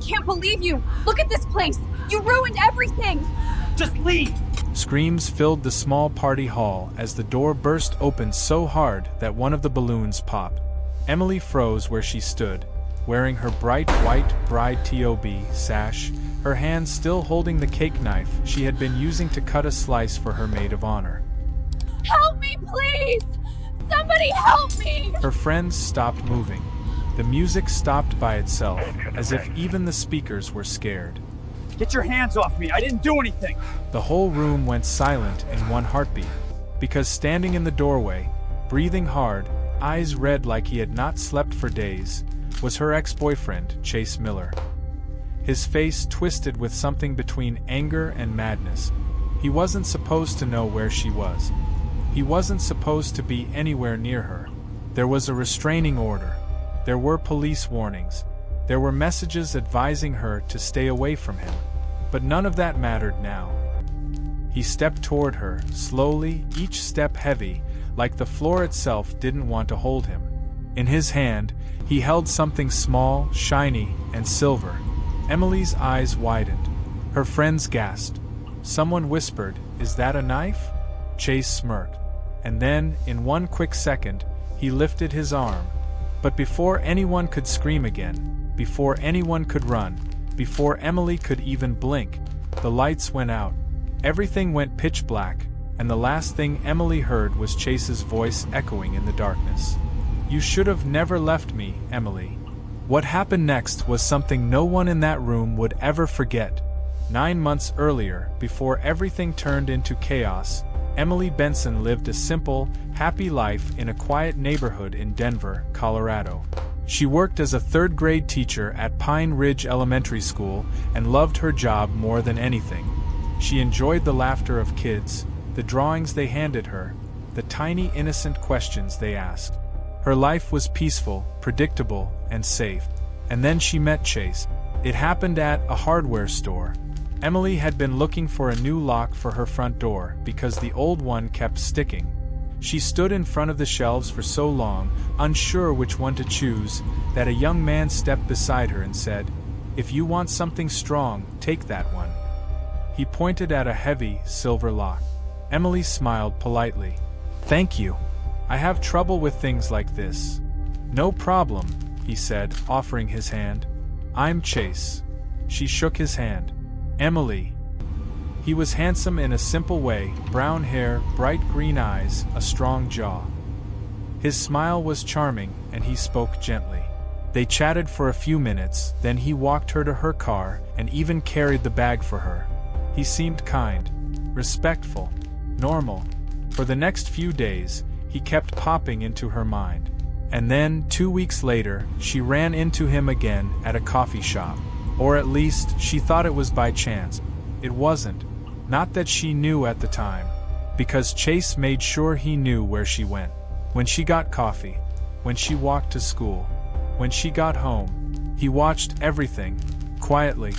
can't believe you! Look at this place! You ruined everything! Just leave! Screams filled the small party hall as the door burst open so hard that one of the balloons popped. Emily froze where she stood, wearing her bright white bride TOB sash, her hands still holding the cake knife she had been using to cut a slice for her maid of honor. Help me, please! Somebody help me! Her friends stopped moving. The music stopped by itself, as if even the speakers were scared. Get your hands off me! I didn't do anything! The whole room went silent in one heartbeat, because standing in the doorway, breathing hard, eyes red like he had not slept for days, was her ex-boyfriend, Chase Miller. His face twisted with something between anger and madness. He wasn't supposed to know where she was. He wasn't supposed to be anywhere near her. There was a restraining order. There were police warnings. There were messages advising her to stay away from him. But none of that mattered now. He stepped toward her, slowly, each step heavy, like the floor itself didn't want to hold him. In his hand, he held something small, shiny, and silver. Emily's eyes widened. Her friends gasped. Someone whispered, "Is that a knife?" Chase smirked. And then, in one quick second, he lifted his arm. But before anyone could scream again, before anyone could run, before Emily could even blink, the lights went out. Everything went pitch black, and the last thing Emily heard was Chase's voice echoing in the darkness. "You should have never left me, Emily." What happened next was something no one in that room would ever forget. 9 months earlier, before everything turned into chaos, Emily Benson lived a simple, happy life in a quiet neighborhood in Denver, Colorado. She worked as a third-grade teacher at Pine Ridge Elementary School and loved her job more than anything. She enjoyed the laughter of kids, the drawings they handed her, the tiny innocent questions they asked. Her life was peaceful, predictable, and safe. And then she met Chase. It happened at a hardware store. Emily had been looking for a new lock for her front door because the old one kept sticking. She stood in front of the shelves for so long, unsure which one to choose, that a young man stepped beside her and said, "If you want something strong, take that one." He pointed at a heavy, silver lock. Emily smiled politely. "Thank you. I have trouble with things like this." "No problem," he said, offering his hand. "I'm Chase." She shook his hand. "Emily." He was handsome in a simple way, brown hair, bright green eyes, a strong jaw. His smile was charming, and he spoke gently. They chatted for a few minutes, then he walked her to her car and even carried the bag for her. He seemed kind, respectful, normal. For the next few days, he kept popping into her mind. And then, 2 weeks later, she ran into him again at a coffee shop. Or at least, she thought it was by chance. It wasn't. Not that she knew at the time. Because Chase made sure he knew where she went. When she got coffee. When she walked to school. When she got home. He watched everything. Quietly.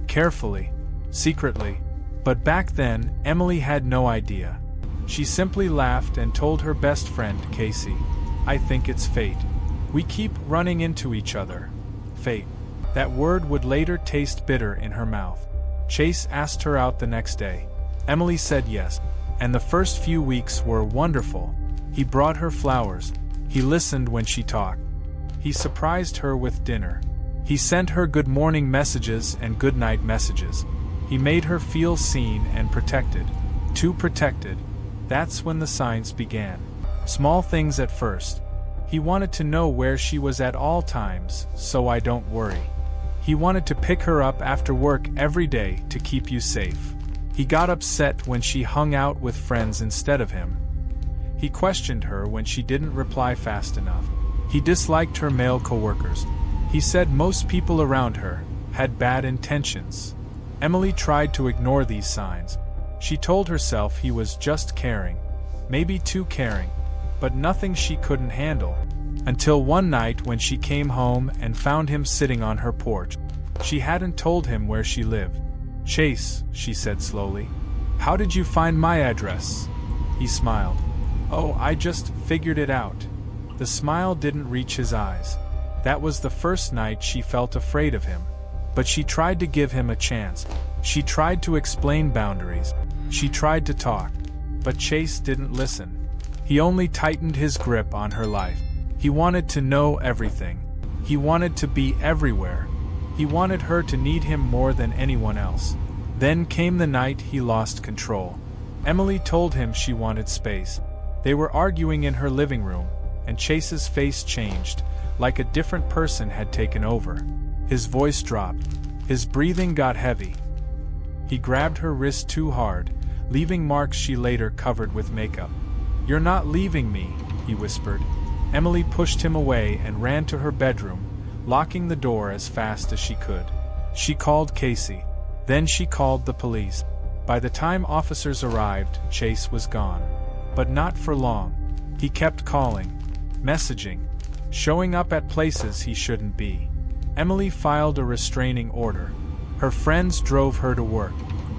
Carefully. Secretly. But back then, Emily had no idea. She simply laughed and told her best friend, Casey, "I think it's fate. We keep running into each other." Fate. That word would later taste bitter in her mouth. Chase asked her out the next day. Emily said yes, and the first few weeks were wonderful. He brought her flowers. He listened when she talked. He surprised her with dinner. He sent her good morning messages and good night messages. He made her feel seen and protected. Too protected. That's when the signs began. Small things at first. He wanted to know where she was at all times, so I don't worry. He wanted to pick her up after work every day to keep you safe. He got upset when she hung out with friends instead of him. He questioned her when she didn't reply fast enough. He disliked her male coworkers. He said most people around her had bad intentions. Emily tried to ignore these signs. She told herself he was just caring, maybe too caring, but nothing she couldn't handle. Until one night when she came home and found him sitting on her porch. She hadn't told him where she lived. "Chase," she said slowly, "how did you find my address?" He smiled. "Oh, I just figured it out." The smile didn't reach his eyes. That was the first night she felt afraid of him. But she tried to give him a chance. She tried to explain boundaries. She tried to talk. But Chase didn't listen. He only tightened his grip on her life. He wanted to know everything. He wanted to be everywhere. He wanted her to need him more than anyone else. Then came the night he lost control. Emily told him she wanted space. They were arguing in her living room, and Chase's face changed, like a different person had taken over. His voice dropped. His breathing got heavy. He grabbed her wrist too hard, leaving marks she later covered with makeup. "You're not leaving me," he whispered. Emily pushed him away and ran to her bedroom, locking the door as fast as she could. She called Casey. Then she called the police. By the time officers arrived, Chase was gone. But not for long. He kept calling, messaging, showing up at places he shouldn't be. Emily filed a restraining order. Her friends drove her to work.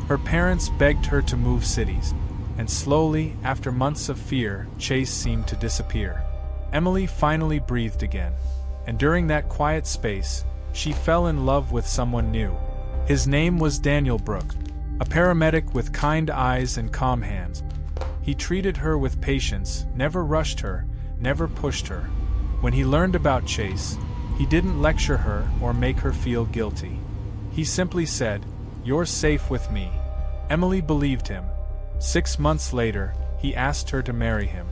Her parents begged her to move cities. And slowly, after months of fear, Chase seemed to disappear. Emily finally breathed again. And during that quiet space, she fell in love with someone new. His name was Daniel Brooks, a paramedic with kind eyes and calm hands. He treated her with patience, never rushed her, never pushed her. When he learned about Chase, he didn't lecture her or make her feel guilty. He simply said, "You're safe with me." Emily believed him. 6 months later, he asked her to marry him.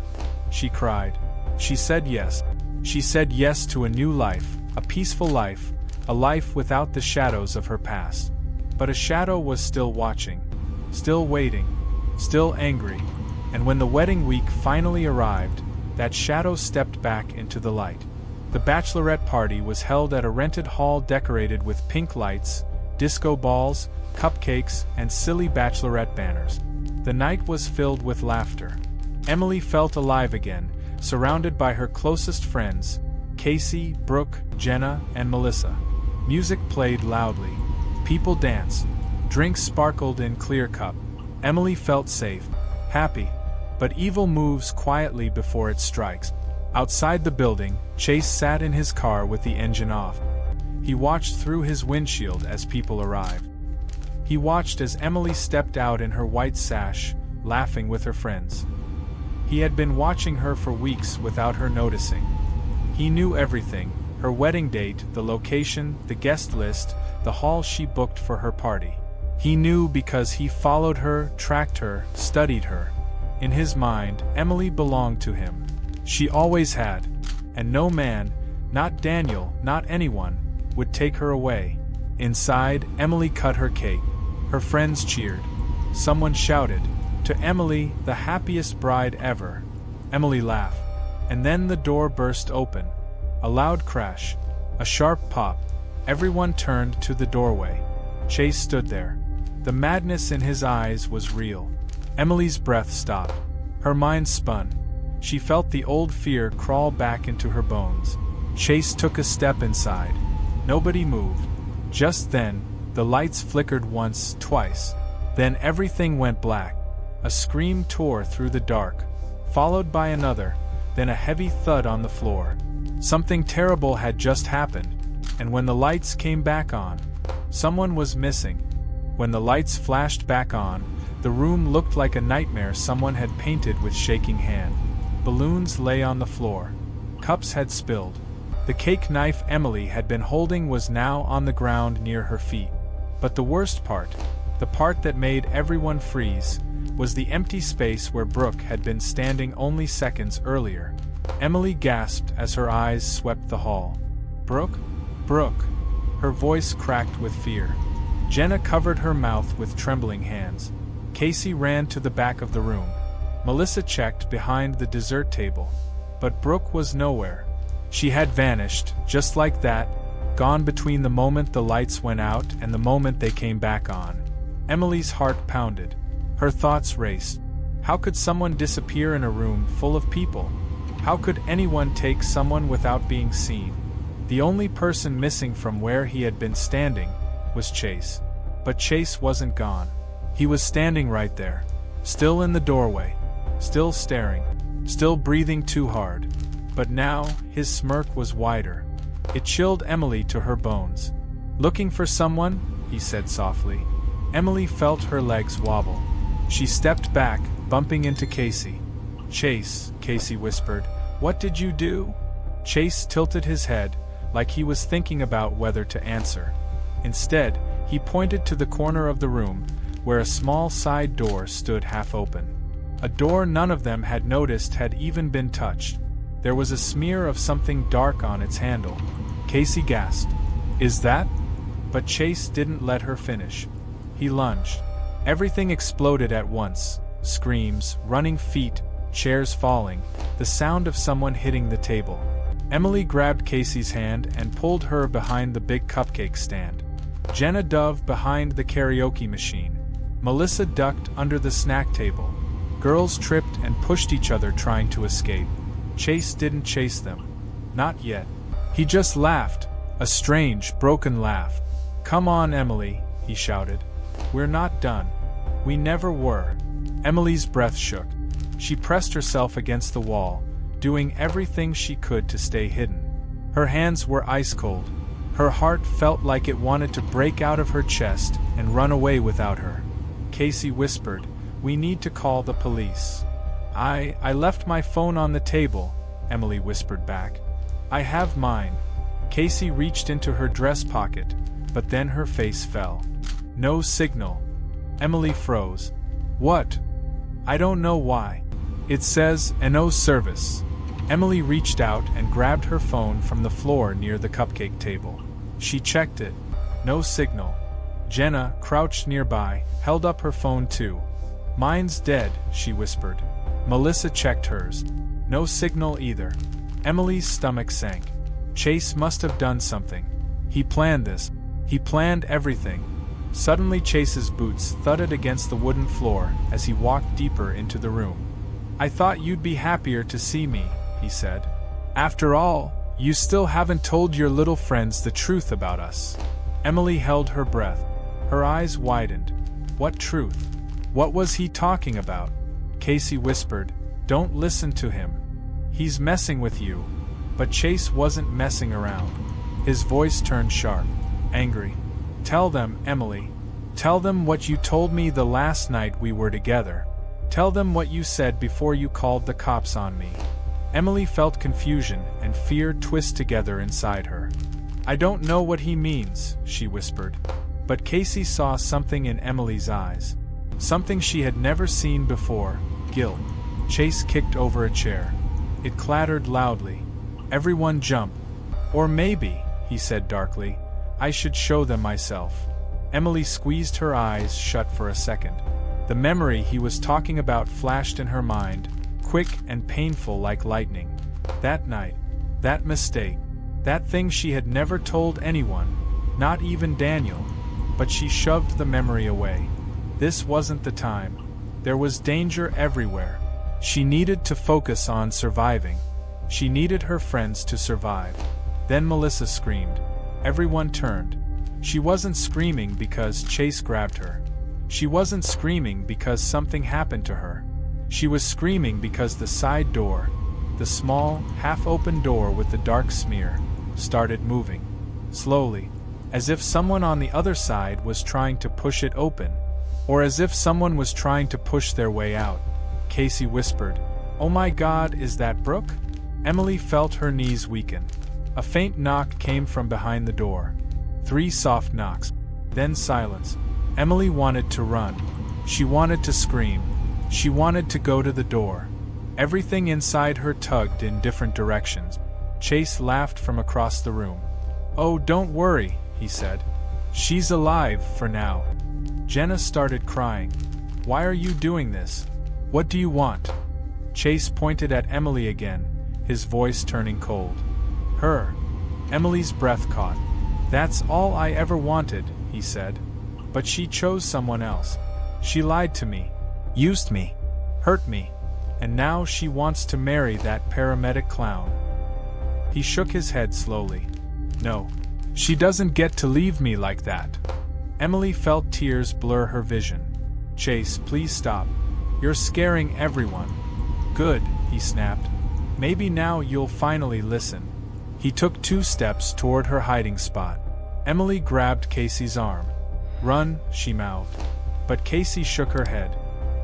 She cried. She said yes. She said yes to a new life, a peaceful life, a life without the shadows of her past. But a shadow was still watching, still waiting, still angry. And when the wedding week finally arrived, that shadow stepped back into the light. The bachelorette party was held at a rented hall decorated with pink lights, disco balls, cupcakes, and silly bachelorette banners. The night was filled with laughter. Emily felt alive again, surrounded by her closest friends, Casey, Brooke, Jenna, and Melissa. Music played loudly. People danced. Drinks sparkled in clear cup. Emily felt safe, happy. But evil moves quietly before it strikes. Outside the building, Chase sat in his car with the engine off. He watched through his windshield as people arrived. He watched as Emily stepped out in her white sash, laughing with her friends. He had been watching her for weeks without her noticing. He knew everything: her wedding date, the location, the guest list, the hall she booked for her party. He knew because he followed her, tracked her, studied her. In his mind, Emily belonged to him. She always had. And no man, not Daniel, not anyone, would take her away. Inside, Emily cut her cake. Her friends cheered. Someone shouted, "To Emily, the happiest bride ever." Emily laughed. And then the door burst open. A loud crash. A sharp pop. Everyone turned to the doorway. Chase stood there. The madness in his eyes was real. Emily's breath stopped. Her mind spun. She felt the old fear crawl back into her bones. Chase took a step inside. Nobody moved. Just then, the lights flickered once, twice. Then everything went black. A scream tore through the dark, followed by another, then a heavy thud on the floor. Something terrible had just happened, and when the lights came back on, someone was missing. When the lights flashed back on, the room looked like a nightmare someone had painted with shaking hand. Balloons lay on the floor. Cups had spilled. The cake knife Emily had been holding was now on the ground near her feet. But the worst part, the part that made everyone freeze, was the empty space where Brooke had been standing only seconds earlier. Emily gasped as her eyes swept the hall. "Brooke? Brooke!" Her voice cracked with fear. Jenna covered her mouth with trembling hands. Casey ran to the back of the room. Melissa checked behind the dessert table. But Brooke was nowhere. She had vanished, just like that, gone between the moment the lights went out and the moment they came back on. Emily's heart pounded. Her thoughts raced. How could someone disappear in a room full of people? How could anyone take someone without being seen? The only person missing from where he had been standing was Chase. But Chase wasn't gone. He was standing right there, still in the doorway, still staring, still breathing too hard. But now, his smirk was wider. It chilled Emily to her bones. Looking for someone? He said softly. Emily felt her legs wobble. She stepped back, bumping into Casey. Chase, Casey whispered. What did you do? Chase tilted his head, like he was thinking about whether to answer. Instead, he pointed to the corner of the room, where a small side door stood half open. A door none of them had noticed had even been touched. There was a smear of something dark on its handle. Casey gasped. Is that? But Chase didn't let her finish. He lunged. Everything exploded at once. Screams, running feet, chairs falling, the sound of someone hitting the table. Emily grabbed Casey's hand and pulled her behind the big cupcake stand. Jenna dove behind the karaoke machine. Melissa ducked under the snack table. Girls tripped and pushed each other trying to escape. Chase didn't chase them. Not yet. He just laughed, a strange, broken laugh. Come on, Emily, he shouted. We're not done. We never were. Emily's breath shook. She pressed herself against the wall, doing everything she could to stay hidden. Her hands were ice cold. Her heart felt like it wanted to break out of her chest and run away without her. Casey whispered, We need to call the police. I left my phone on the table, Emily whispered back. I have mine. Casey reached into her dress pocket, but then her face fell. No signal. Emily froze. What? I don't know why. It says, no service. Emily reached out and grabbed her phone from the floor near the cupcake table. She checked it. No signal. Jenna, crouched nearby, held up her phone too. Mine's dead, she whispered. Melissa checked hers. No signal either. Emily's stomach sank. Chase must have done something. He planned this. He planned everything. Suddenly Chase's boots thudded against the wooden floor as he walked deeper into the room. I thought you'd be happier to see me, he said. After all, you still haven't told your little friends the truth about us. Emily held her breath. Her eyes widened. What truth? What was he talking about? Casey whispered, Don't listen to him. He's messing with you. But Chase wasn't messing around. His voice turned sharp, angry. Tell them, Emily. Tell them what you told me the last night we were together. Tell them what you said before you called the cops on me. Emily felt confusion and fear twist together inside her. I don't know what he means, she whispered. But Casey saw something in Emily's eyes. Something she had never seen before, guilt. Chase kicked over a chair. It clattered loudly. Everyone jumped. Or maybe, he said darkly, I should show them myself. Emily squeezed her eyes shut for a second. The memory he was talking about flashed in her mind, quick and painful like lightning. That night, that mistake, that thing she had never told anyone, not even Daniel. But she shoved the memory away. This wasn't the time. There was danger everywhere. She needed to focus on surviving. She needed her friends to survive. Then Melissa screamed. Everyone turned. She wasn't screaming because Chase grabbed her. She wasn't screaming because something happened to her. She was screaming because the side door, the small, half-open door with the dark smear, started moving. Slowly, as if someone on the other side was trying to push it open, or as if someone was trying to push their way out. Casey whispered, Oh my God, is that Brooke? Emily felt her knees weaken. A faint knock came from behind the door. 3 soft knocks. Then silence. Emily wanted to run. She wanted to scream. She wanted to go to the door. Everything inside her tugged in different directions. Chase laughed from across the room. Oh, don't worry, he said. She's alive for now. Jenna started crying. Why are you doing this? What do you want? Chase pointed at Emily again, his voice turning cold. Her. Emily's breath caught. That's all I ever wanted, he said. But she chose someone else. She lied to me, used me, hurt me, and now she wants to marry that paramedic clown. He shook his head slowly. No, she doesn't get to leave me like that. Emily felt tears blur her vision. Chase, please stop. You're scaring everyone. Good, he snapped. Maybe now you'll finally listen. He took 2 steps toward her hiding spot. Emily grabbed Casey's arm. "Run," she mouthed. But Casey shook her head.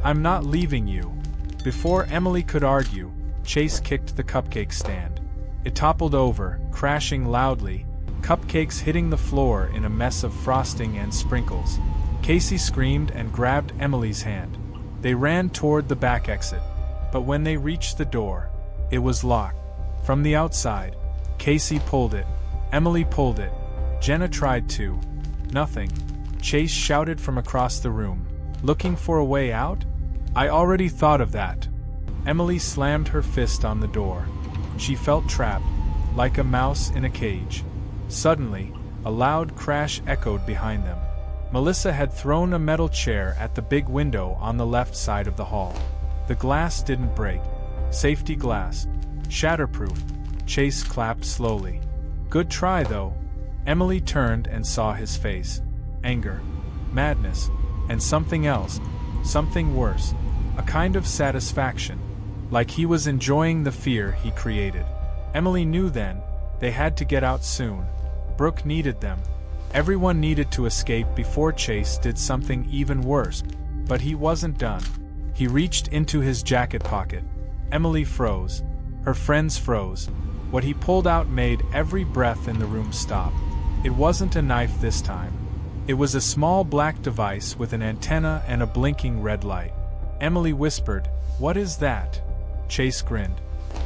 "I'm not leaving you." Before Emily could argue, Chase kicked the cupcake stand. It toppled over, crashing loudly, cupcakes hitting the floor in a mess of frosting and sprinkles. Casey screamed and grabbed Emily's hand. They ran toward the back exit, but when they reached the door, it was locked. From the outside, Casey pulled it. Emily pulled it. Jenna tried to. Nothing. Chase shouted from across the room. "Looking for a way out? I already thought of that." Emily slammed her fist on the door. She felt trapped, like a mouse in a cage. Suddenly, a loud crash echoed behind them. Melissa had thrown a metal chair at the big window on the left side of the hall. The glass didn't break. Safety glass. Shatterproof. Chase clapped slowly. "Good try, though." Emily turned and saw his face. Anger. Madness. And something else. Something worse. A kind of satisfaction. Like he was enjoying the fear he created. Emily knew then, they had to get out soon. Brooke needed them. Everyone needed to escape before Chase did something even worse. But he wasn't done. He reached into his jacket pocket. Emily froze. Her friends froze. What he pulled out made every breath in the room stop. It wasn't a knife this time. It was a small black device with an antenna and a blinking red light. Emily whispered, "What is that?" Chase grinned.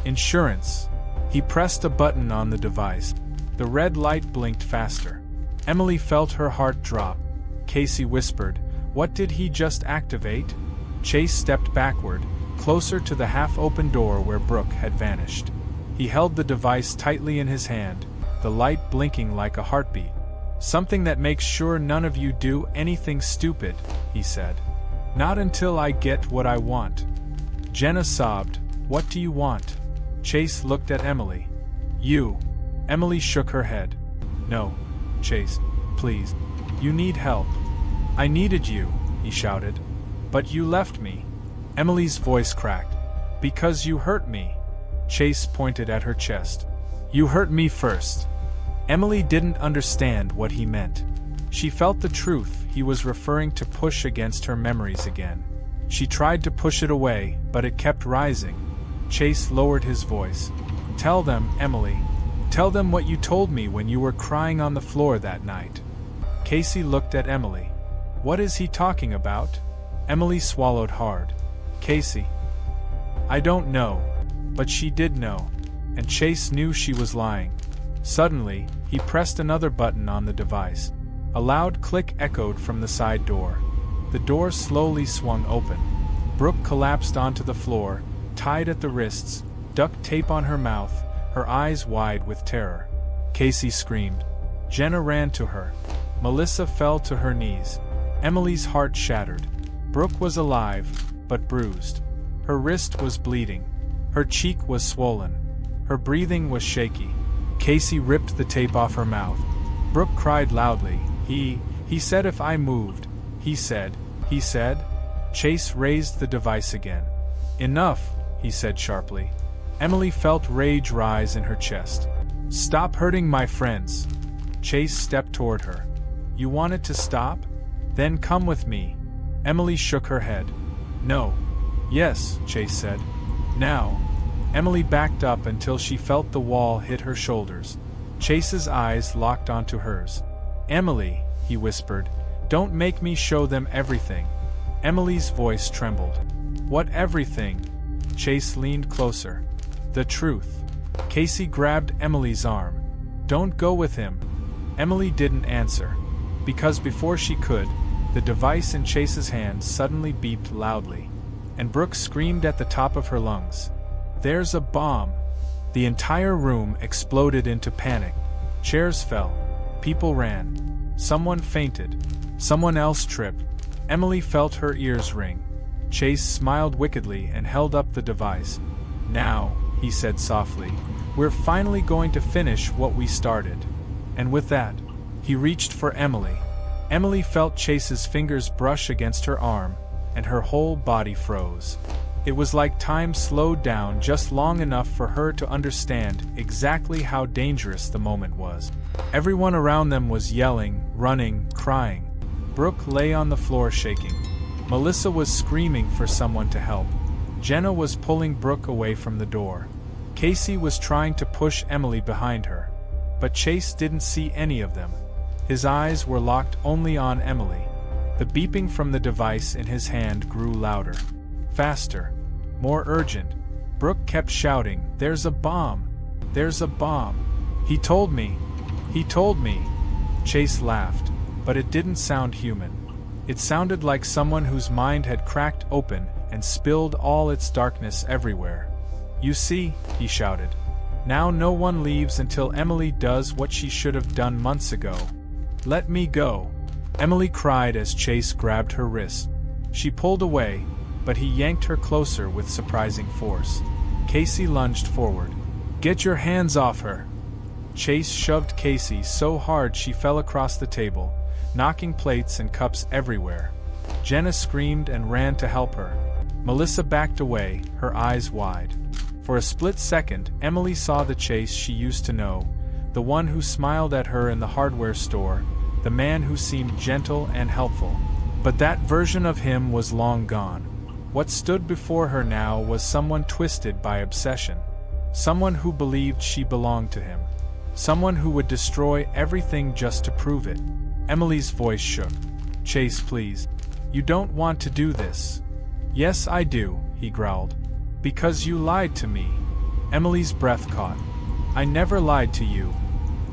"Insurance." He pressed a button on the device. The red light blinked faster. Emily felt her heart drop. Casey whispered, "What did he just activate?" Chase stepped backward, closer to the half-open door where Brooke had vanished. He held the device tightly in his hand, the light blinking like a heartbeat. "Something that makes sure none of you do anything stupid," he said. "Not until I get what I want." Jenna sobbed, "What do you want?" Chase looked at Emily. "You." Emily shook her head. "No. Chase, please. You need help." "I needed you," he shouted. "But you left me." Emily's voice cracked. "Because you hurt me." Chase pointed at her chest. "You hurt me first." Emily didn't understand what he meant. She felt the truth he was referring to push against her memories again. She tried to push it away, but it kept rising. Chase lowered his voice. "Tell them, Emily. Tell them what you told me when you were crying on the floor that night." Casey looked at Emily. "What is he talking about?" Emily swallowed hard. "Casey. I don't know." But she did know. And Chase knew she was lying. Suddenly, he pressed another button on the device. A loud click echoed from the side door. The door slowly swung open. Brooke collapsed onto the floor, tied at the wrists, duct tape on her mouth, her eyes wide with terror. Casey screamed. Jenna ran to her. Melissa fell to her knees. Emily's heart shattered. Brooke was alive, but bruised. Her wrist was bleeding. Her cheek was swollen. Her breathing was shaky. Casey ripped the tape off her mouth. Brooke cried loudly. He said if I moved. He said. Chase raised the device again. "Enough," he said sharply. Emily felt rage rise in her chest. "Stop hurting my friends." Chase stepped toward her. "You want it to stop? Then come with me." Emily shook her head. "No." "Yes," Chase said. "Now." Emily backed up until she felt the wall hit her shoulders. Chase's eyes locked onto hers. "Emily," he whispered, "don't make me show them everything." Emily's voice trembled. "What everything?" Chase leaned closer. "The truth." Casey grabbed Emily's arm. "Don't go with him." Emily didn't answer. Because before she could, the device in Chase's hand suddenly beeped loudly. And Brooke screamed at the top of her lungs. "There's a bomb!" The entire room exploded into panic. Chairs fell. People ran. Someone fainted. Someone else tripped. Emily felt her ears ring. Chase smiled wickedly and held up the device. "Now," he said softly, "we're finally going to finish what we started." And with that, he reached for Emily. Emily felt Chase's fingers brush against her arm, and her whole body froze. It was like time slowed down just long enough for her to understand exactly how dangerous the moment was. Everyone around them was yelling, running, crying. Brooke lay on the floor shaking. Melissa was screaming for someone to help. Jenna was pulling Brooke away from the door. Casey was trying to push Emily behind her. But Chase didn't see any of them. His eyes were locked only on Emily. The beeping from the device in his hand grew louder. Faster. More urgent. Brooke kept shouting, "There's a bomb! There's a bomb! He told me! He told me!" Chase laughed, but it didn't sound human. It sounded like someone whose mind had cracked open and spilled all its darkness everywhere. "You see," he shouted. "Now no one leaves until Emily does what she should have done months ago. Let me go." Emily cried as Chase grabbed her wrist. She pulled away, but he yanked her closer with surprising force. Casey lunged forward. "Get your hands off her!" Chase shoved Casey so hard she fell across the table, knocking plates and cups everywhere. Jenna screamed and ran to help her. Melissa backed away, her eyes wide. For a split second, Emily saw the Chase she used to know, the one who smiled at her in the hardware store, the man who seemed gentle and helpful. But that version of him was long gone. What stood before her now was someone twisted by obsession. Someone who believed she belonged to him. Someone who would destroy everything just to prove it. Emily's voice shook. "Chase, please. You don't want to do this." "Yes, I do," he growled. "Because you lied to me." Emily's breath caught. "I never lied to you."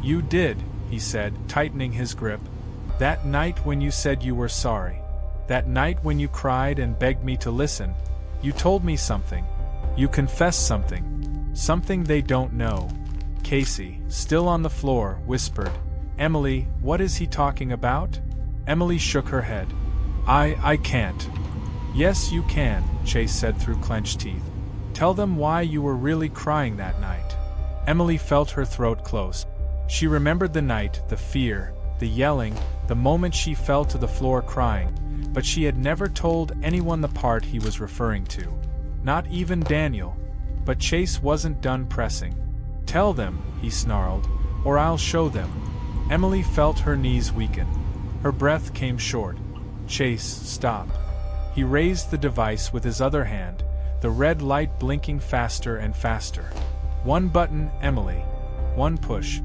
"You did," he said, tightening his grip. "That night when you said you were sorry. That night when you cried and begged me to listen. You told me something. You confessed something. Something they don't know." Casey, still on the floor, whispered, "Emily, what is he talking about?" Emily shook her head. I can't." "Yes, you can," Chase said through clenched teeth. "Tell them why you were really crying that night." Emily felt her throat close. She remembered the night, the fear, the yelling, the moment she fell to the floor crying, but she had never told anyone the part he was referring to. Not even Daniel. But Chase wasn't done pressing. "Tell them," he snarled, "or I'll show them." Emily felt her knees weaken. Her breath came short. "Chase, stop." He raised the device with his other hand, the red light blinking faster and faster. "One button, Emily. One push.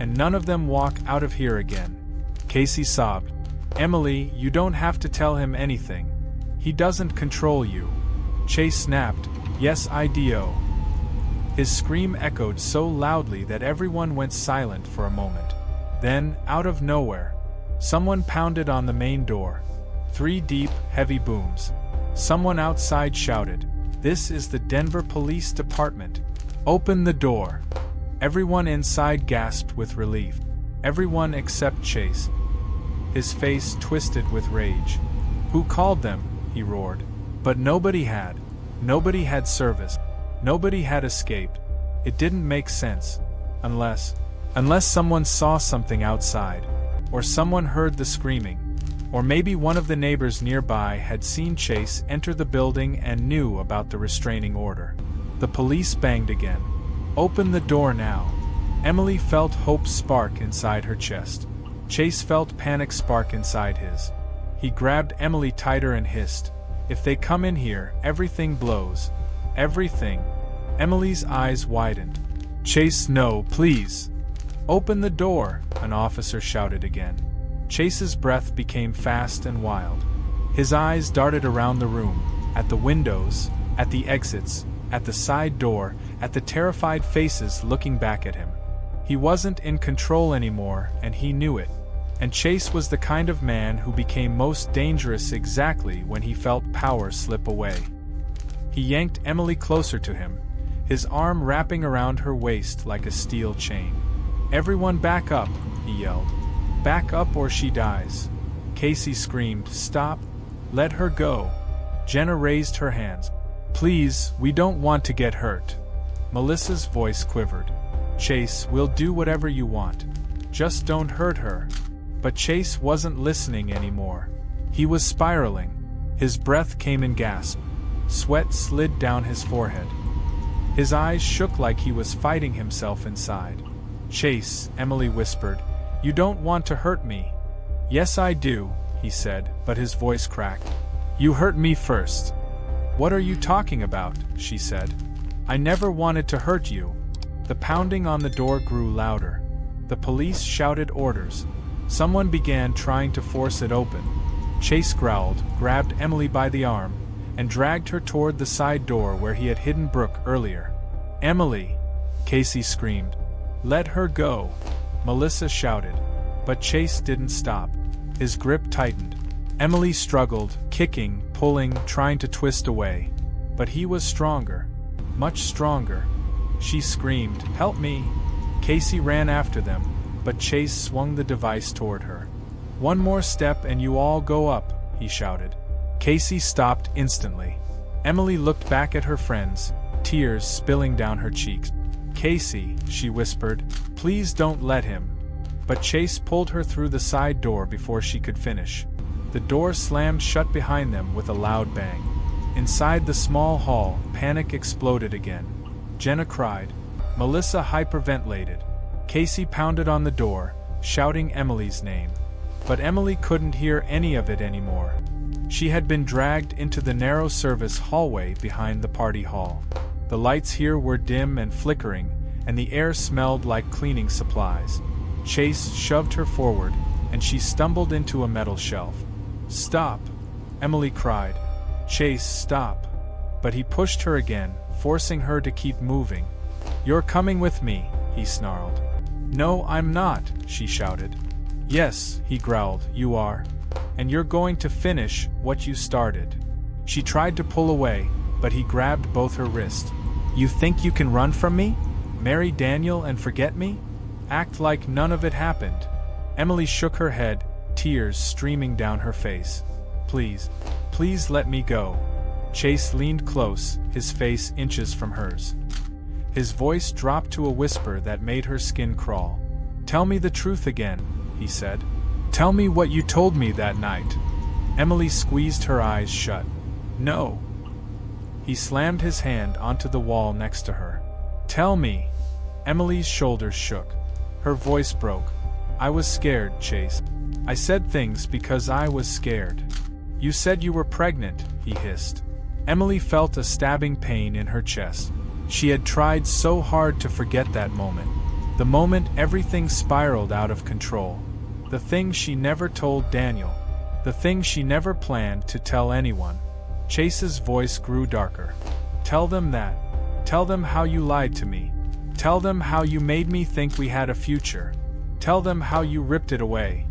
And none of them walk out of here again." Casey sobbed. "Emily, you don't have to tell him anything. He doesn't control you." Chase snapped, "Yes, I do." His scream echoed so loudly that everyone went silent for a moment. Then, out of nowhere, someone pounded on the main door. 3 deep, heavy booms. Someone outside shouted, "This is the Denver Police Department. Open the door." Everyone inside gasped with relief. Everyone except Chase. His face twisted with rage. "Who called them?" he roared. But nobody had. Nobody had service. Nobody had escaped. It didn't make sense. Unless someone saw something outside. Or someone heard the screaming. Or maybe one of the neighbors nearby had seen Chase enter the building and knew about the restraining order. The police banged again. "Open the door now." Emily felt hope spark inside her chest. Chase felt panic spark inside his. He grabbed Emily tighter and hissed, "If they come in here, everything blows. Everything." Emily's eyes widened. "Chase, no, please." "Open the door," an officer shouted again. Chase's breath became fast and wild. His eyes darted around the room, at the windows, at the exits, at the side door, at the terrified faces looking back at him. He wasn't in control anymore, and he knew it. And Chase was the kind of man who became most dangerous exactly when he felt power slip away. He yanked Emily closer to him, his arm wrapping around her waist like a steel chain. "Everyone back up," he yelled. "Back up or she dies." Casey screamed, "Stop! Let her go." Jenna raised her hands. "Please, we don't want to get hurt." Melissa's voice quivered. "Chase, we'll do whatever you want. Just don't hurt her." But Chase wasn't listening anymore. He was spiraling. His breath came in gasps. Sweat slid down his forehead. His eyes shook like he was fighting himself inside. Chase, Emily whispered. You don't want to hurt me. Yes, I do, he said, but his voice cracked. You hurt me first. What are you talking about? She said. I never wanted to hurt you. The pounding on the door grew louder. The police shouted orders. Someone began trying to force it open. Chase growled, grabbed Emily by the arm, and dragged her toward the side door where he had hidden Brooke earlier. Emily! Casey screamed. Let her go! Melissa shouted. But Chase didn't stop. His grip tightened. Emily struggled, kicking, pulling, trying to twist away. But he was stronger. Much stronger. She screamed, Help me! Casey ran after them, but Chase swung the device toward her. One more step and you all go up, he shouted. Casey stopped instantly. Emily looked back at her friends, tears spilling down her cheeks. Casey, she whispered, please don't let him. But Chase pulled her through the side door before she could finish. The door slammed shut behind them with a loud bang. Inside the small hall, panic exploded again. Jenna cried. Melissa hyperventilated. Casey pounded on the door, shouting Emily's name. But Emily couldn't hear any of it anymore. She had been dragged into the narrow service hallway behind the party hall. The lights here were dim and flickering, and the air smelled like cleaning supplies. Chase shoved her forward, and she stumbled into a metal shelf. Stop! Emily cried. Chase, stop! But he pushed her again, forcing her to keep moving. You're coming with me, he snarled. No, I'm not, she shouted. Yes, he growled, you are. And you're going to finish what you started. She tried to pull away, but he grabbed both her wrists. You think you can run from me? Marry Daniel and forget me? Act like none of it happened. Emily shook her head, tears streaming down her face. Please, please let me go. Chase leaned close, his face inches from hers. His voice dropped to a whisper that made her skin crawl. Tell me the truth again, he said. Tell me what you told me that night. Emily squeezed her eyes shut. No. He slammed his hand onto the wall next to her. Tell me. Emily's shoulders shook. Her voice broke. I was scared, Chase. I said things because I was scared. You said you were pregnant, he hissed. Emily felt a stabbing pain in her chest. She had tried so hard to forget that moment. The moment everything spiraled out of control. The thing she never told Daniel. The thing she never planned to tell anyone. Chase's voice grew darker. Tell them that. Tell them how you lied to me. Tell them how you made me think we had a future. Tell them how you ripped it away.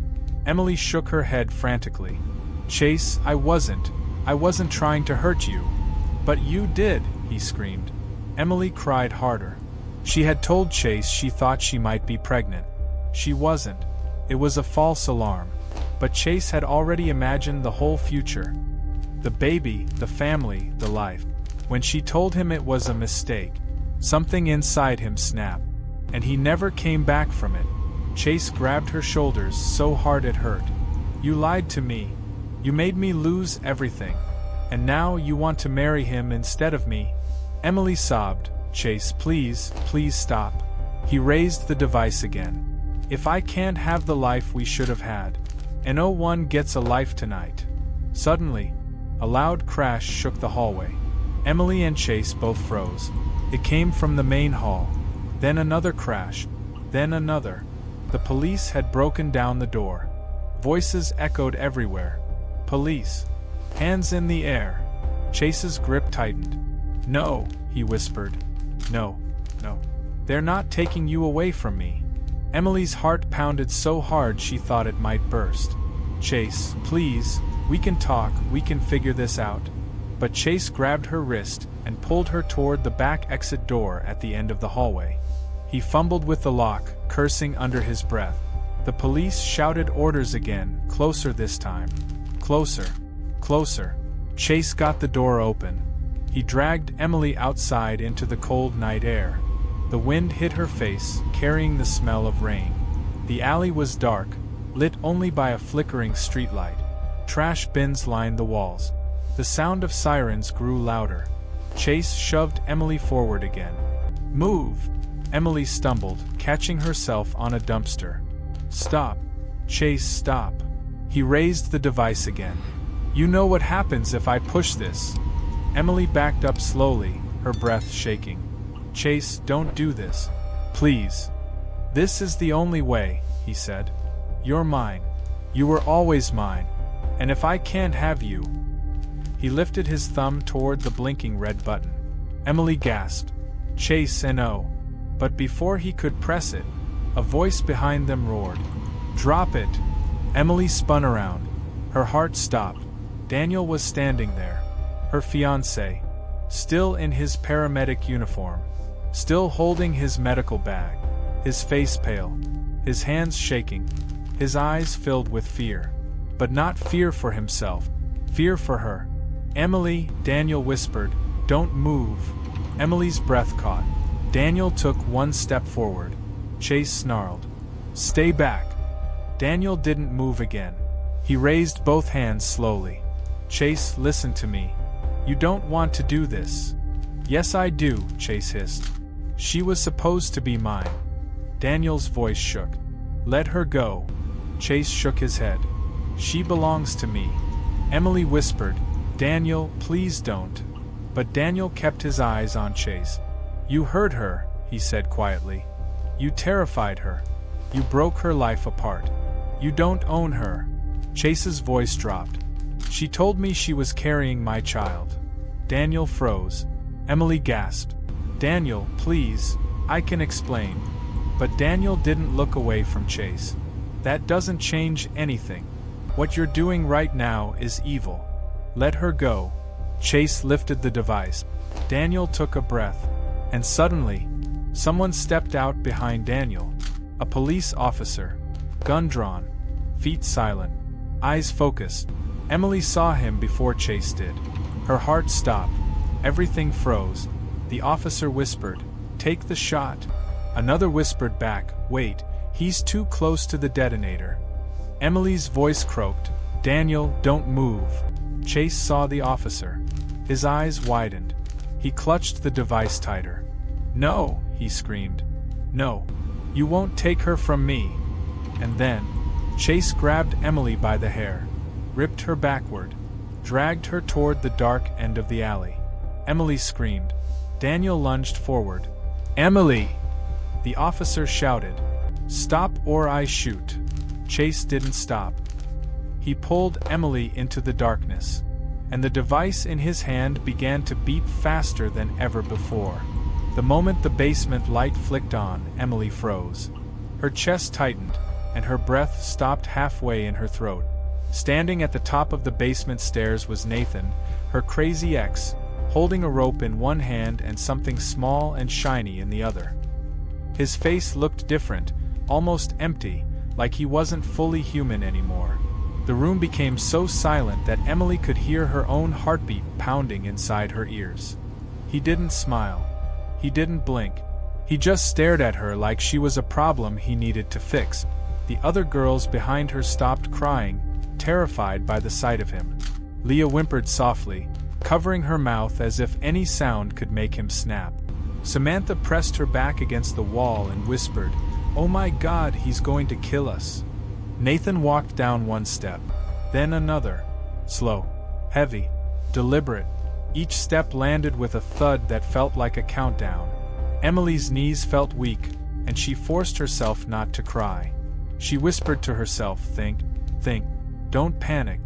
Emily shook her head frantically. Chase, I wasn't trying to hurt you. But you did, he screamed. Emily cried harder. She had told Chase she thought she might be pregnant. She wasn't. It was a false alarm. But Chase had already imagined the whole future. The baby, the family, the life. When she told him it was a mistake, something inside him snapped, and he never came back from it. Chase grabbed her shoulders so hard it hurt. You lied to me. You made me lose everything. And now you want to marry him instead of me. Emily sobbed. Chase, please, please stop. He raised the device again. If I can't have the life we should have had. And no one gets a life tonight. Suddenly, a loud crash shook the hallway. Emily and Chase both froze. It came from the main hall. Then another crash. Then another. The police had broken down the door. Voices echoed everywhere. Police. Hands in the air. Chase's grip tightened. No, he whispered. No, no. They're not taking you away from me. Emily's heart pounded so hard she thought it might burst. Chase, please, we can talk, we can figure this out. But Chase grabbed her wrist and pulled her toward the back exit door at the end of the hallway. He fumbled with the lock, cursing under his breath. The police shouted orders again, closer this time. Closer. Closer. Chase got the door open. He dragged Emily outside into the cold night air. The wind hit her face, carrying the smell of rain. The alley was dark, lit only by a flickering streetlight. Trash bins lined the walls. The sound of sirens grew louder. Chase shoved Emily forward again. Move! Emily stumbled, catching herself on a dumpster. Stop. Chase, stop. He raised the device again. You know what happens if I push this. Emily backed up slowly, her breath shaking. Chase, don't do this. Please. This is the only way, he said. You're mine. You were always mine. And if I can't have you... He lifted his thumb toward the blinking red button. Emily gasped. Chase no. But before he could press it, a voice behind them roared. Drop it! Emily spun around. Her heart stopped. Daniel was standing there. Her fiancé. Still in his paramedic uniform. Still holding his medical bag. His face pale. His hands shaking. His eyes filled with fear. But not fear for himself. Fear for her. Emily, Daniel whispered, don't move. Emily's breath caught. Daniel took one step forward. Chase snarled. Stay back. Daniel didn't move again. He raised both hands slowly. Chase, listen to me. You don't want to do this. Yes, I do, Chase hissed. She was supposed to be mine. Daniel's voice shook. Let her go. Chase shook his head. She belongs to me. Emily whispered, Daniel, please don't. But Daniel kept his eyes on Chase. You hurt her, he said quietly. You terrified her. You broke her life apart. You don't own her. Chase's voice dropped. She told me she was carrying my child. Daniel froze. Emily gasped. Daniel, please, I can explain. But Daniel didn't look away from Chase. That doesn't change anything. What you're doing right now is evil. Let her go. Chase lifted the device. Daniel took a breath. And suddenly, someone stepped out behind Daniel. A police officer. Gun drawn. Feet silent. Eyes focused. Emily saw him before Chase did. Her heart stopped. Everything froze. The officer whispered, take the shot. Another whispered back, wait, he's too close to the detonator. Emily's voice croaked, Daniel, don't move. Chase saw the officer. His eyes widened. He clutched the device tighter. No, he screamed. No, you won't take her from me. And then, Chase grabbed Emily by the hair, ripped her backward, dragged her toward the dark end of the alley. Emily screamed. Daniel lunged forward. Emily! The officer shouted. Stop or I shoot. Chase didn't stop. He pulled Emily into the darkness, and the device in his hand began to beep faster than ever before. The moment the basement light flicked on, Emily froze. Her chest tightened, and her breath stopped halfway in her throat. Standing at the top of the basement stairs was Nathan, her crazy ex, holding a rope in one hand and something small and shiny in the other. His face looked different, almost empty, like he wasn't fully human anymore. The room became so silent that Emily could hear her own heartbeat pounding inside her ears. He didn't smile. He didn't blink. He just stared at her like she was a problem he needed to fix. The other girls behind her stopped crying, terrified by the sight of him. Leah whimpered softly, covering her mouth as if any sound could make him snap. Samantha pressed her back against the wall and whispered, "Oh my God, he's going to kill us." Nathan walked down one step, then another. Slow, heavy, deliberate. Each step landed with a thud that felt like a countdown. Emily's knees felt weak, and she forced herself not to cry. She whispered to herself, think, don't panic.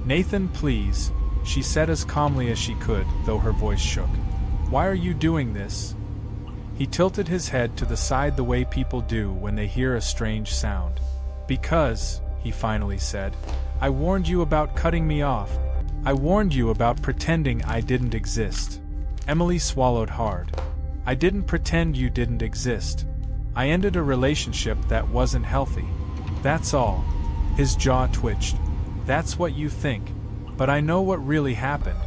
Nathan, please, she said as calmly as she could, though her voice shook. Why are you doing this? He tilted his head to the side the way people do when they hear a strange sound. Because, he finally said, I warned you about cutting me off. I warned you about pretending I didn't exist. Emily swallowed hard. I didn't pretend you didn't exist. I ended a relationship that wasn't healthy. That's all. His jaw twitched. That's what you think. But I know what really happened.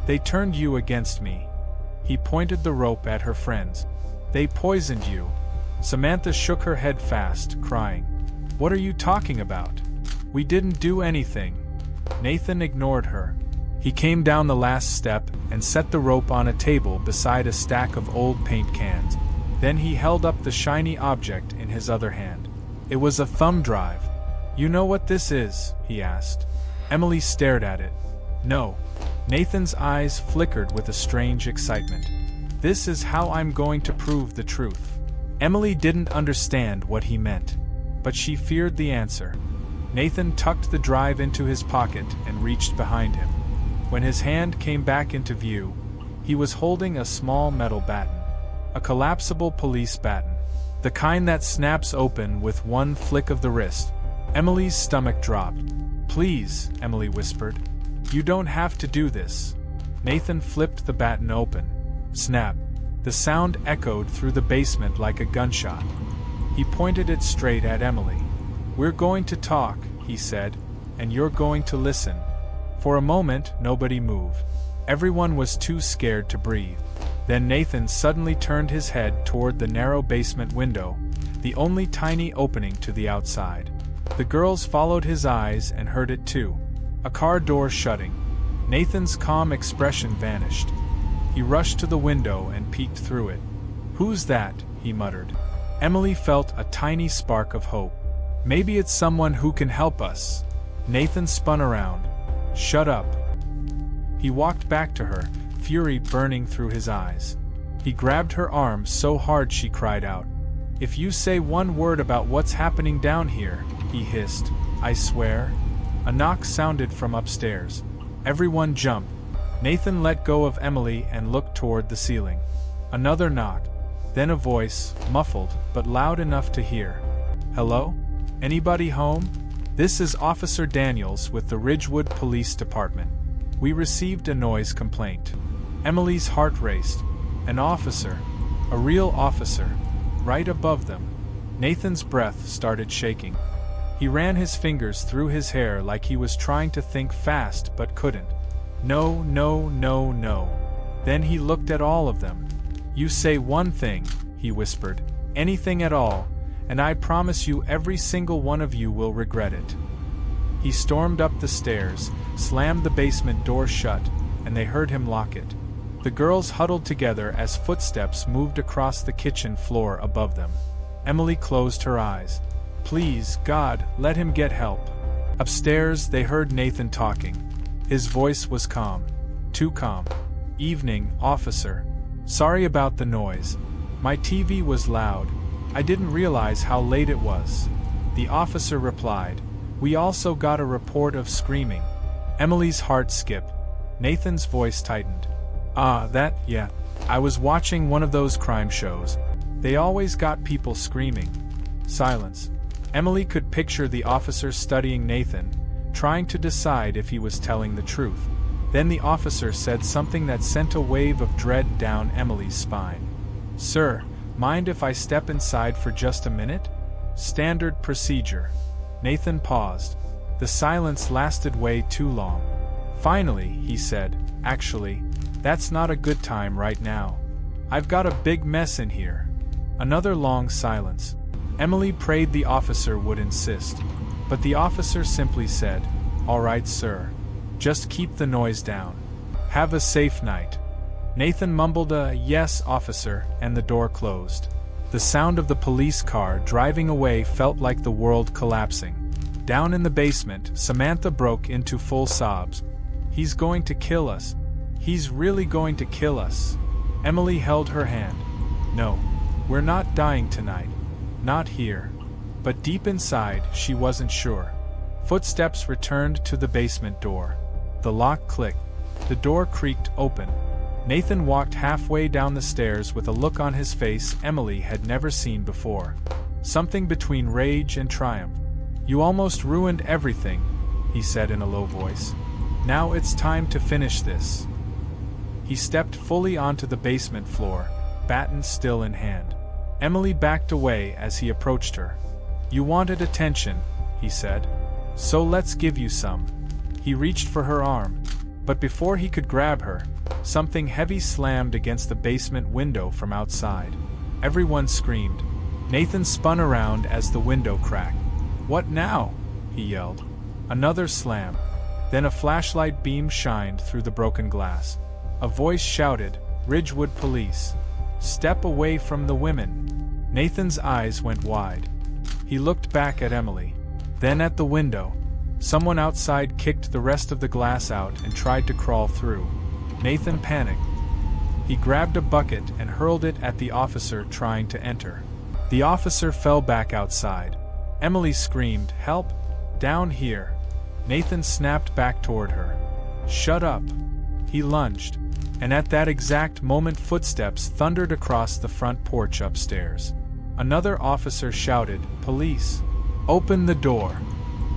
They turned you against me. He pointed the rope at her friends. They poisoned you. Samantha shook her head fast, crying. What are you talking about? We didn't do anything. Nathan ignored her. He came down the last step and set the rope on a table beside a stack of old paint cans. Then he held up the shiny object in his other hand. It was a thumb drive. "You know what this is?" he asked. Emily stared at it. "No." Nathan's eyes flickered with a strange excitement. "This is how I'm going to prove the truth." Emily didn't understand what he meant, but she feared the answer. Nathan tucked the drive into his pocket and reached behind him. When his hand came back into view, he was holding a small metal baton. A collapsible police baton. The kind that snaps open with one flick of the wrist. Emily's stomach dropped. "Please," Emily whispered. "You don't have to do this." Nathan flipped the baton open. Snap. The sound echoed through the basement like a gunshot. He pointed it straight at Emily. "We're going to talk," he said, "and you're going to listen." For a moment, nobody moved. Everyone was too scared to breathe. Then Nathan suddenly turned his head toward the narrow basement window, the only tiny opening to the outside. The girls followed his eyes and heard it too. A car door shutting. Nathan's calm expression vanished. He rushed to the window and peeked through it. "Who's that?" he muttered. Emily felt a tiny spark of hope. "Maybe it's someone who can help us." Nathan spun around. "Shut up." He walked back to her, fury burning through his eyes. He grabbed her arm so hard she cried out. "If you say one word about what's happening down here," he hissed, "I swear." A knock sounded from upstairs. Everyone jumped. Nathan let go of Emily and looked toward the ceiling. Another knock. Then a voice, muffled but loud enough to hear. "Hello? Anybody home? This is Officer Daniels with the Ridgewood Police Department. We received a noise complaint." Emily's heart raced. An officer. A real officer. Right above them. Nathan's breath started shaking. He ran his fingers through his hair like he was trying to think fast but couldn't. "No, no, no, no." Then he looked at all of them. "You say one thing," he whispered, "anything at all, and I promise you every single one of you will regret it." He stormed up the stairs, slammed the basement door shut, and they heard him lock it. The girls huddled together as footsteps moved across the kitchen floor above them. Emily closed her eyes. "Please, God, let him get help." Upstairs, they heard Nathan talking. His voice was calm. Too calm. "Evening, officer. Sorry about the noise. My TV was loud. I didn't realize how late it was." The officer replied. "We also got a report of screaming." Emily's heart skipped. Nathan's voice tightened. Yeah. I was watching one of those crime shows. They always got people screaming." Silence. Emily could picture the officer studying Nathan, trying to decide if he was telling the truth. Then the officer said something that sent a wave of dread down Emily's spine. "Sir, mind if I step inside for just a minute?" "Standard procedure." Nathan paused. The silence lasted way too long. Finally, he said, "Actually, that's not a good time right now. I've got a big mess in here." Another long silence. Emily prayed the officer would insist, but the officer simply said, "All right, sir. Just keep the noise down. Have a safe night." Nathan mumbled a "yes, officer," and the door closed. The sound of the police car driving away felt like the world collapsing. Down in the basement, Samantha broke into full sobs. "He's going to kill us. He's really going to kill us." Emily held her hand. "No, we're not dying tonight. Not here." But deep inside, she wasn't sure. Footsteps returned to the basement door. The lock clicked. The door creaked open. Nathan walked halfway down the stairs with a look on his face Emily had never seen before. Something between rage and triumph. "You almost ruined everything," he said in a low voice. "Now it's time to finish this." He stepped fully onto the basement floor, baton still in hand. Emily backed away as he approached her. "You wanted attention," he said. "So let's give you some." He reached for her arm, but before he could grab her, something heavy slammed against the basement window from outside. Everyone screamed. Nathan spun around as the window cracked. "What now?" he yelled. Another slam. Then a flashlight beam shined through the broken glass. A voice shouted, "Ridgewood Police." Step away from the women. Nathan's eyes went wide. He looked back at Emily, then at the window. Someone outside kicked the rest of the glass out and tried to crawl through. Nathan panicked. He grabbed a bucket and hurled it at the officer trying to enter. The officer fell back outside. Emily screamed, "Help! Down here!" Nathan snapped back toward her. "Shut up!" He lunged, and at that exact moment footsteps thundered across the front porch upstairs. Another officer shouted, "Police! Open the door!"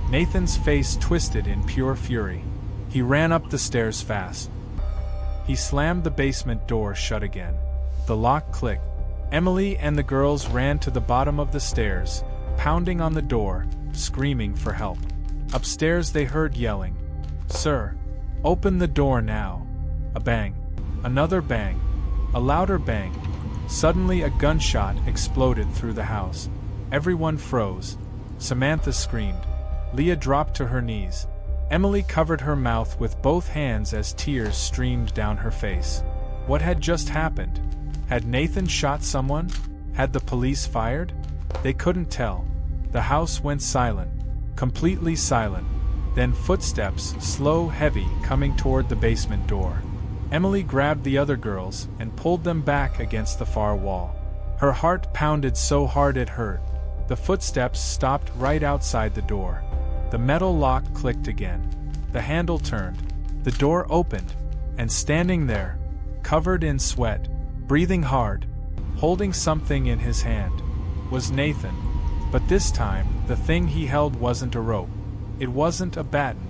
Nathan's face twisted in pure fury. He ran up the stairs fast. He slammed the basement door shut again. The lock clicked. Emily and the girls ran to the bottom of the stairs, pounding on the door, screaming for help. Upstairs they heard yelling, "Sir, open the door now!" A bang. Another bang. A louder bang. Suddenly a gunshot exploded through the house. Everyone froze. Samantha screamed. Leah dropped to her knees. Emily covered her mouth with both hands as tears streamed down her face. What had just happened? Had Nathan shot someone? Had the police fired? They couldn't tell. The house went silent. Completely silent. Then footsteps, slow, heavy, coming toward the basement door. Emily grabbed the other girls and pulled them back against the far wall. Her heart pounded so hard it hurt. The footsteps stopped right outside the door. The metal lock clicked again. The handle turned. The door opened, and standing there, covered in sweat, breathing hard, holding something in his hand, was Nathan. But this time, the thing he held wasn't a rope. It wasn't a baton.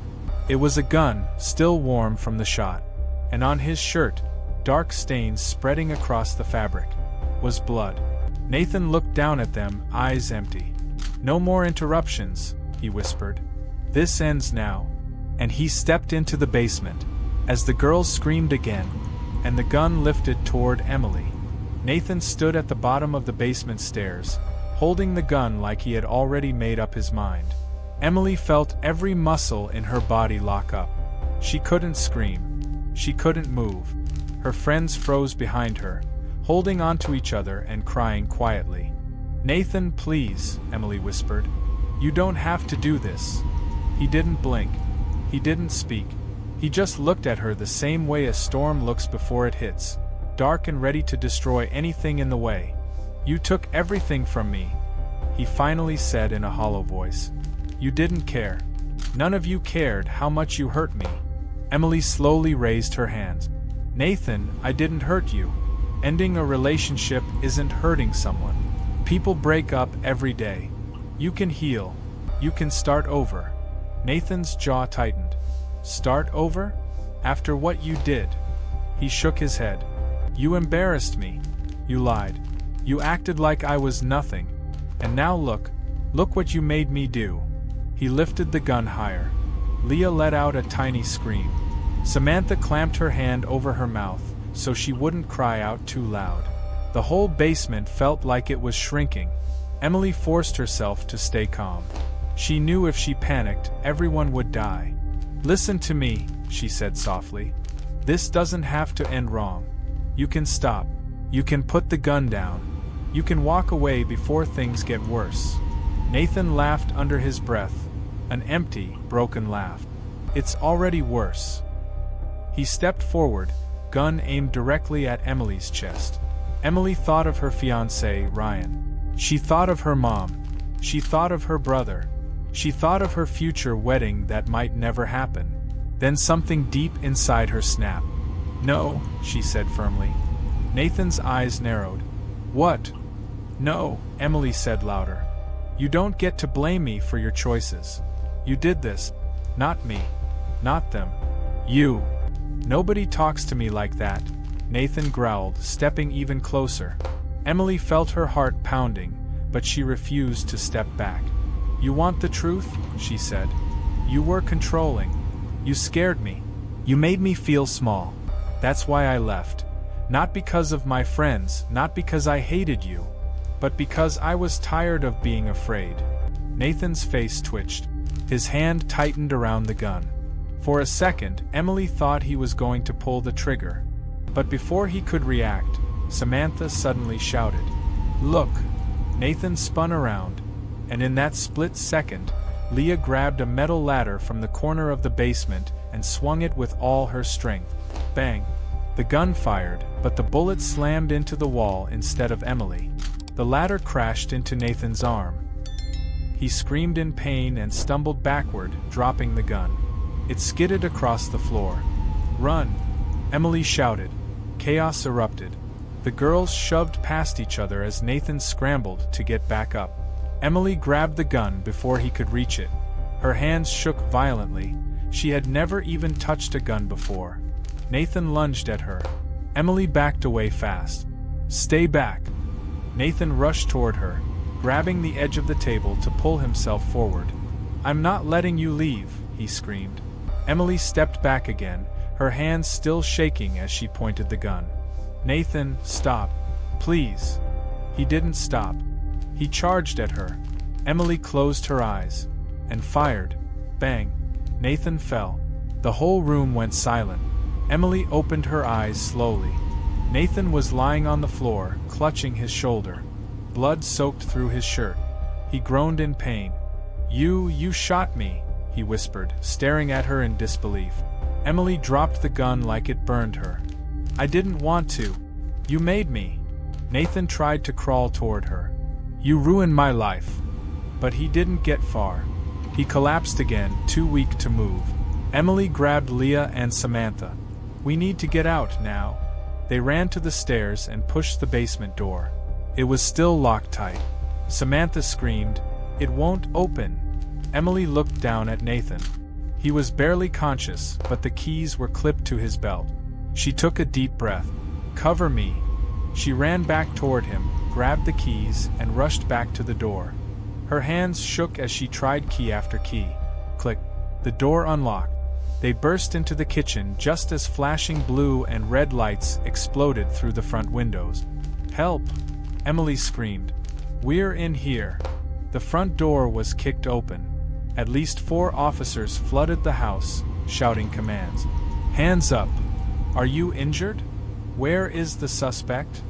It was a gun, still warm from the shot. And on his shirt, dark stains spreading across the fabric, was blood. Nathan looked down at them, eyes empty. "No more interruptions," he whispered. "This ends now." And he stepped into the basement. As the girls screamed again, and the gun lifted toward Emily, Nathan stood at the bottom of the basement stairs, holding the gun like he had already made up his mind. Emily felt every muscle in her body lock up. She couldn't scream. She couldn't move. Her friends froze behind her, holding onto each other and crying quietly. "Nathan, please," Emily whispered. "You don't have to do this." He didn't blink. He didn't speak. He just looked at her the same way a storm looks before it hits, dark and ready to destroy anything in the way. "You took everything from me," he finally said in a hollow voice. "You didn't care. None of you cared how much you hurt me." Emily slowly raised her hands. "Nathan, I didn't hurt you. Ending a relationship isn't hurting someone. People break up every day. You can heal. You can start over." Nathan's jaw tightened. "Start over? After what you did?" He shook his head. "You embarrassed me. You lied. You acted like I was nothing. And now look what you made me do." He lifted the gun higher. Leah let out a tiny scream. Samantha clamped her hand over her mouth so she wouldn't cry out too loud. The whole basement felt like it was shrinking. Emily forced herself to stay calm. She knew if she panicked, everyone would die. "Listen to me," she said softly. "This doesn't have to end wrong. You can stop. You can put the gun down. You can walk away before things get worse." Nathan laughed under his breath, an empty, broken laugh. "It's already worse." He stepped forward, gun aimed directly at Emily's chest. Emily thought of her fiancé, Ryan. She thought of her mom. She thought of her brother. She thought of her future wedding that might never happen. Then something deep inside her snapped. "No," she said firmly. Nathan's eyes narrowed. "What?" "No," Emily said louder. "You don't get to blame me for your choices. You did this. Not me. Not them. You." "Nobody talks to me like that," Nathan growled, stepping even closer. Emily felt her heart pounding, but she refused to step back. "You want the truth?" she said. "You were controlling. You scared me. You made me feel small. That's why I left. Not because of my friends, not because I hated you, but because I was tired of being afraid." Nathan's face twitched. His hand tightened around the gun. For a second, Emily thought he was going to pull the trigger. But before he could react, Samantha suddenly shouted. "Look!" Nathan spun around, and in that split second, Leah grabbed a metal ladder from the corner of the basement and swung it with all her strength. Bang! The gun fired, but the bullet slammed into the wall instead of Emily. The ladder crashed into Nathan's arm. He screamed in pain and stumbled backward, dropping the gun. It skidded across the floor. "Run!" Emily shouted. Chaos erupted. The girls shoved past each other as Nathan scrambled to get back up. Emily grabbed the gun before he could reach it. Her hands shook violently. She had never even touched a gun before. Nathan lunged at her. Emily backed away fast. "Stay back!" Nathan rushed toward her, grabbing the edge of the table to pull himself forward. "I'm not letting you leave," he screamed. Emily stepped back again, her hands still shaking as she pointed the gun. "Nathan, stop. Please." He didn't stop. He charged at her. Emily closed her eyes and fired. Bang! Nathan fell. The whole room went silent. Emily opened her eyes slowly. Nathan was lying on the floor, clutching his shoulder. Blood soaked through his shirt. He groaned in pain. You shot me," he whispered, staring at her in disbelief. Emily dropped the gun like it burned her. "I didn't want to. You made me." Nathan tried to crawl toward her. "You ruined my life." But he didn't get far. He collapsed again, too weak to move. Emily grabbed Leah and Samantha. "We need to get out now." They ran to the stairs and pushed the basement door. It was still locked tight. Samantha screamed, "It won't open." Emily looked down at Nathan. He was barely conscious, but the keys were clipped to his belt. She took a deep breath. "Cover me." She ran back toward him, grabbed the keys, and rushed back to the door. Her hands shook as she tried key after key. Click. The door unlocked. They burst into the kitchen just as flashing blue and red lights exploded through the front windows. "Help!" Emily screamed. "We're in here." The front door was kicked open. At least 4 officers flooded the house, shouting commands. "Hands up! Are you injured? Where is the suspect?"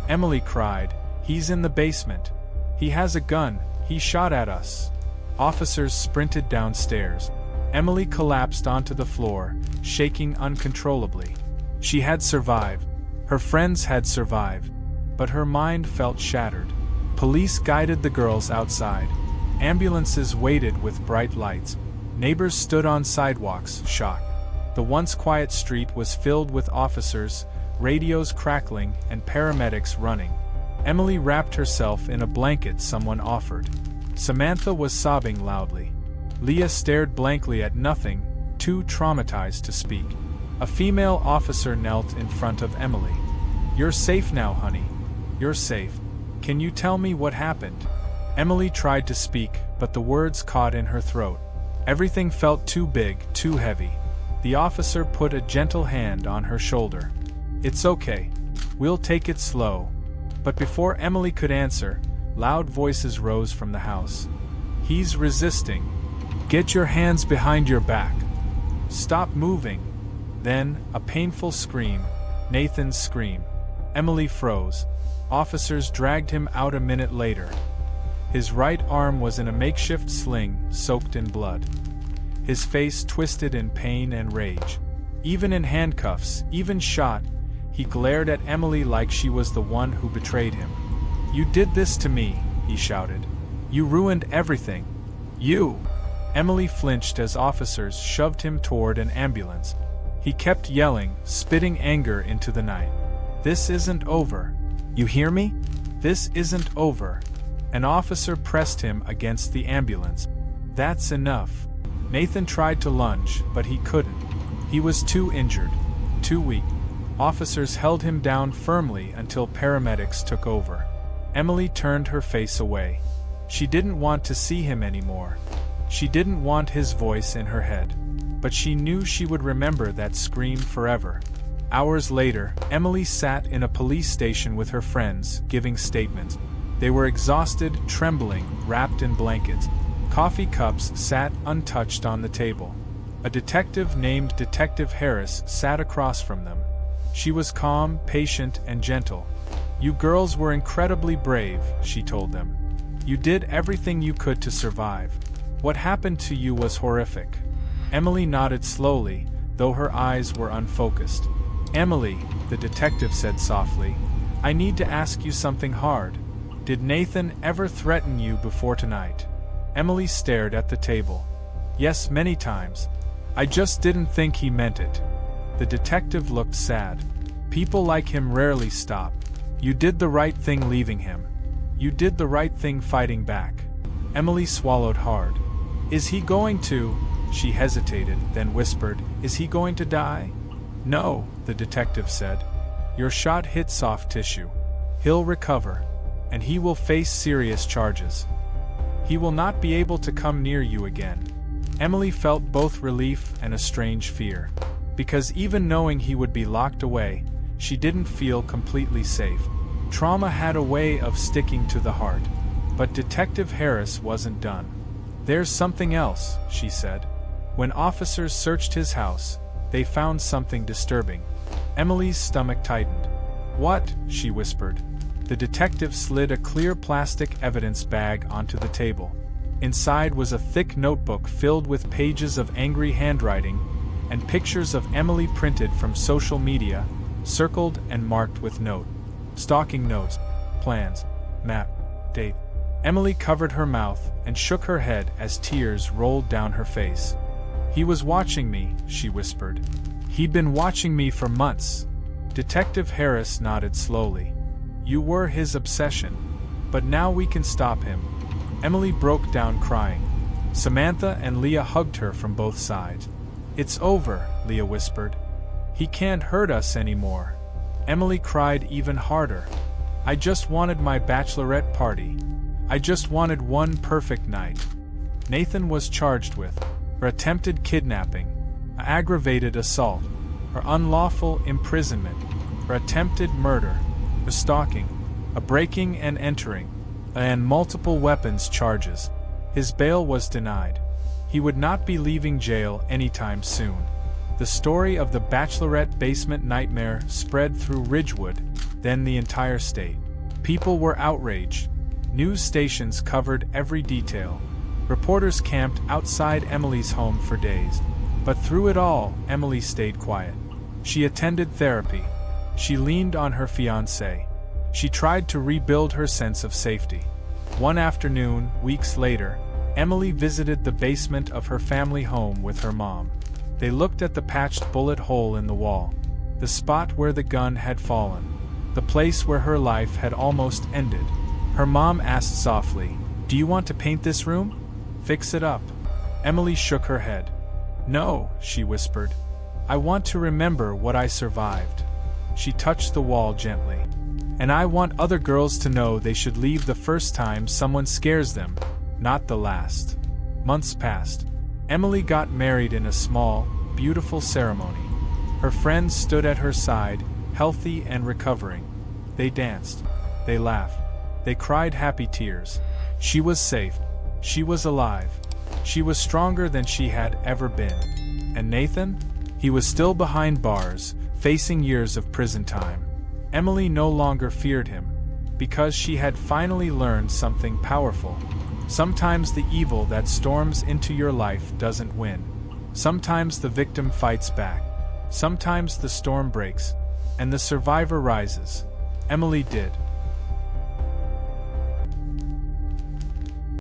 Emily cried. "He's in the basement. He has a gun. He shot at us." Officers sprinted downstairs. Emily collapsed onto the floor, shaking uncontrollably. She had survived. Her friends had survived. But her mind felt shattered. Police guided the girls outside. Ambulances waited with bright lights. Neighbors stood on sidewalks, shocked. The once quiet street was filled with officers, radios crackling, and paramedics running. Emily wrapped herself in a blanket someone offered. Samantha was sobbing loudly. Leah stared blankly at nothing, too traumatized to speak. A female officer knelt in front of Emily. "You're safe now, honey. You're safe. Can you tell me what happened?" Emily tried to speak, but the words caught in her throat. Everything felt too big, too heavy. The officer put a gentle hand on her shoulder. "It's okay. We'll take it slow." But before Emily could answer, loud voices rose from the house. "He's resisting. Get your hands behind your back. Stop moving." Then, a painful scream. Nathan's scream. Emily froze. Officers dragged him out a minute later. His right arm was in a makeshift sling, soaked in blood. His face twisted in pain and rage. Even in handcuffs, even shot, he glared at Emily like she was the one who betrayed him. "You did this to me," he shouted. "You ruined everything. You!" Emily flinched as officers shoved him toward an ambulance. He kept yelling, spitting anger into the night. "This isn't over. You hear me? This isn't over." An officer pressed him against the ambulance. "That's enough." Nathan tried to lunge, but he couldn't. He was too injured, too weak. Officers held him down firmly until paramedics took over. Emily turned her face away. She didn't want to see him anymore. She didn't want his voice in her head. But she knew she would remember that scream forever. Hours later, Emily sat in a police station with her friends, giving statements. They were exhausted, trembling, wrapped in blankets. Coffee cups sat untouched on the table. A detective named Detective Harris sat across from them. She was calm, patient, and gentle. You girls were incredibly brave, she told them. You did everything you could to survive. What happened to you was horrific. Emily nodded slowly, though her eyes were unfocused. Emily, the detective said softly, I need to ask you something hard. Did Nathan ever threaten you before tonight? Emily stared at the table. Yes, many times. I just didn't think he meant it. The detective looked sad. People like him rarely stop. You did the right thing leaving him. You did the right thing fighting back. Emily swallowed hard. Is he going to? She hesitated, then whispered, Is he going to die? No, the detective said. Your shot hit soft tissue. He'll recover, and he will face serious charges. He will not be able to come near you again. Emily felt both relief and a strange fear, because even knowing he would be locked away, she didn't feel completely safe. Trauma had a way of sticking to the heart, but Detective Harris wasn't done. There's something else, she said. When officers searched his house, they found something disturbing. Emily's stomach tightened. What? She whispered. The detective slid a clear plastic evidence bag onto the table. Inside was a thick notebook filled with pages of angry handwriting and pictures of Emily printed from social media, circled and marked with note. Stalking notes, plans, map, date. Emily covered her mouth and shook her head as tears rolled down her face. He was watching me, she whispered. He'd been watching me for months. Detective Harris nodded slowly. You were his obsession, but now we can stop him. Emily broke down crying. Samantha and Leah hugged her from both sides. It's over, Leah whispered. He can't hurt us anymore. Emily cried even harder. I just wanted my bachelorette party. I just wanted one perfect night. Nathan was charged with her attempted kidnapping, aggravated assault, her unlawful imprisonment, her attempted murder, her stalking, a breaking and entering, and multiple weapons charges. His bail was denied. He would not be leaving jail anytime soon. The story of the Bachelorette basement nightmare spread through Ridgewood, then the entire state. People were outraged. News stations covered every detail. Reporters camped outside Emily's home for days. But through it all, Emily stayed quiet. She attended therapy. She leaned on her fiancé. She tried to rebuild her sense of safety. One afternoon, weeks later, Emily visited the basement of her family home with her mom. They looked at the patched bullet hole in the wall, the spot where the gun had fallen, the place where her life had almost ended. Her mom asked softly, Do you want to paint this room? Fix it up. Emily shook her head. No, she whispered. I want to remember what I survived. She touched the wall gently. And I want other girls to know they should leave the first time someone scares them, not the last. Months passed. Emily got married in a small, beautiful ceremony. Her friends stood at her side, healthy and recovering. They danced. They laughed. They cried happy tears. She was safe. She was alive. She was stronger than she had ever been. And Nathan? He was still behind bars, facing years of prison time. Emily no longer feared him, because she had finally learned something powerful. Sometimes the evil that storms into your life doesn't win. Sometimes the victim fights back. Sometimes the storm breaks, and the survivor rises. Emily did.